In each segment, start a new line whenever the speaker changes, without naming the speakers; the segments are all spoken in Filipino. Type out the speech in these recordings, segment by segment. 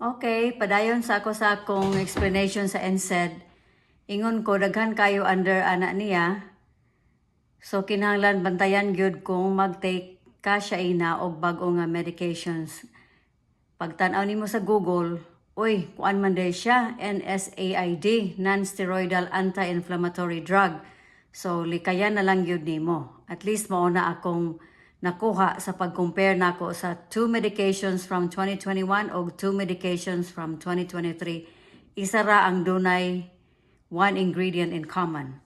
Okay, padayon sa akong explanation sa NSAID. Ingon ko daghan kayo under ana niya. So kinahanglan bantayan gyud kung mag-take ka siya ina og bag-o nga medications. Pagtan-aw nimo sa Google, uy, kuan man day siya, NSAID, non-steroidal anti-inflammatory drug. So likayan na lang gyud nimo. At least mao na akong nakuha sa pag-compare nako sa 2 medications from 2021 o 2 medications from 2023. Isa ra ang dunay one ingredient in common.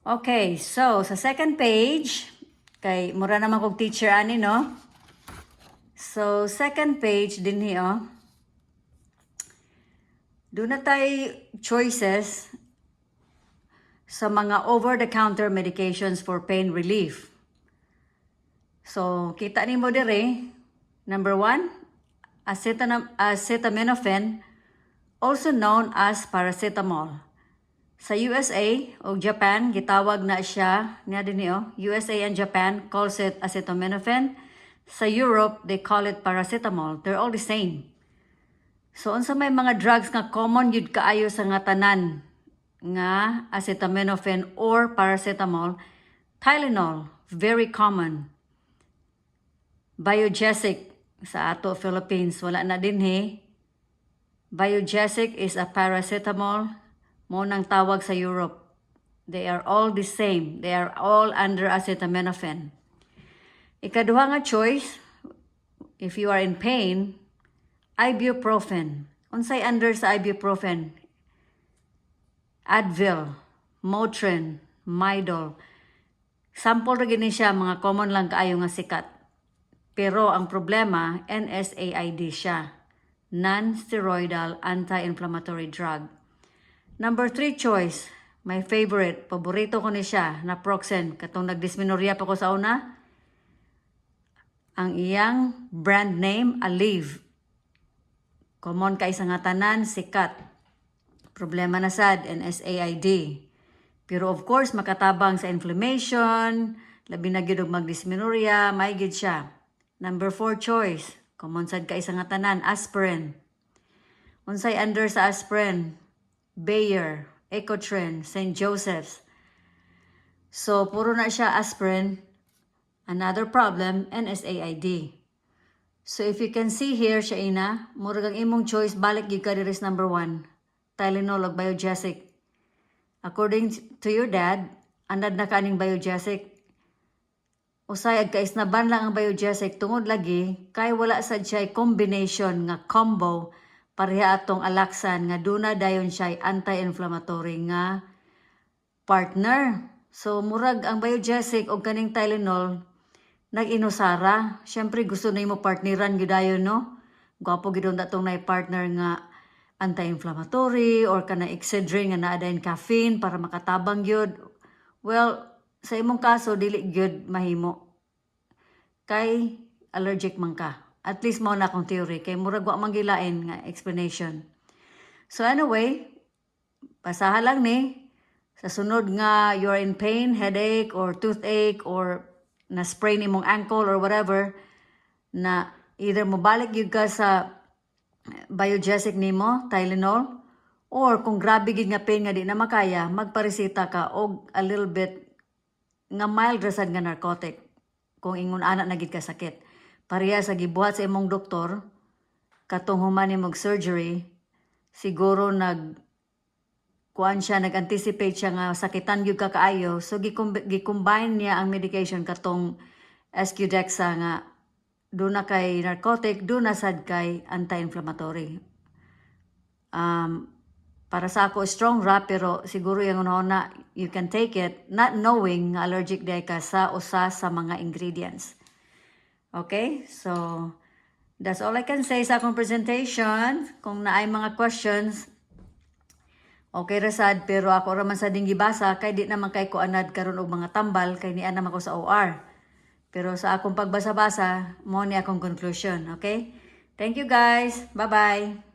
Okay, so sa second page, kay mura naman kog teacher ani no. So second page din hiyo. Doon na tayo choices sa mga over-the-counter medications for pain relief. So, kita nimo dire, number 1, acetaminophen, also known as paracetamol. Sa USA o Japan, gitawag na siya, niya din niyo, USA and Japan calls it acetaminophen. Sa Europe, they call it paracetamol. They're all the same. So, unsa may mga drugs nga common yun kaayo sa nga tanan nga acetaminophen or paracetamol? Tylenol, very common. Biogesic sa ato Philippines, wala na din he. Biogesic is a paracetamol, mo nang tawag sa Europe. They are all the same. They are all under acetaminophen. Ikaduha nga choice, if you are in pain, ibuprofen. Unsay under sa ibuprofen? Advil, Motrin, Midol. Sample ra gini siya, mga common lang kaayo nga sikat. Pero ang problema, NSAID siya. Non-steroidal anti-inflammatory drug. Number 3 choice, my favorite, paborito ko ni siya, naproxen. Katong nagdysmenorrhea pa ko sa una. Ang iyang brand name, Aleve. Common kay sa nga tanan, sikat. Problema na sad, NSAID. Pero of course, makatabang sa inflammation, labi na gyud og magdysmenorrhea, may gid siya. Number 4 choice, common sad kay sa nga tanan, aspirin. Unsay under sa aspirin? Bayer, Ecotren, St. Joseph's. So, puro na siya aspirin. Another problem, NSAID. So, if you can see here, siya ina, murag ang imong choice, balik gyud ka diri sa number 1. Tylenol o Biogesic. According to your dad, andad na kaning Biogesic. Usay ag kaisnaban lang ang Biogesic tungod lagi kay wala sad siya combination nga combo pareha atong Alaxan nga duna dayon siya anti-inflammatory nga partner. So murag ang Biogesic og kaning Tylenol nag-inusara. Syempre gusto na mo partneran gyud dayon no. Gwapo gid datong nay partner nga anti-inflammatory or kana Excedrin nga naa dayon caffeine para makatabang gyud. Well, sa imong kaso dili gyud mahimo. Kay allergic man ka. At least mo na akong theory kay murag wa man gilain nga explanation. So anyway, pasaha lang ni sa sunod nga you're in pain, headache or toothache or na sprain imong ankle or whatever na either mobalik gyud ka sa Biogesic nimo, Tylenol, or kung grabe gid nga pain nga di na makaya, magparesita ka og a little bit nga mild rasad nga narcotic kung ingon ana na gid ka sakit. Pareha sa gibuhat sa imong doktor katong human imong surgery, siguro kuan siya, nag-anticipate siya nga sakitan gyud ka kaayo, so gi-combine niya ang medication katong Escudexa nga doon na kay narcotic, doon na sad kay anti-inflammatory. Para sa ako, strong ra, pero siguro yung una, you can take it, not knowing nga allergic day ka sa usa sa mga ingredients. Okay? So, that's all I can say sa akong presentation. Kung naay mga questions, okay ra sad, pero ako raman sa ding gibasa, kay di naman kay ko anad karon og mga tambal, kay niya naman ko sa OR. Pero sa akong pagbasa-basa, mo ni akong conclusion, okay? Thank you guys. Bye-bye.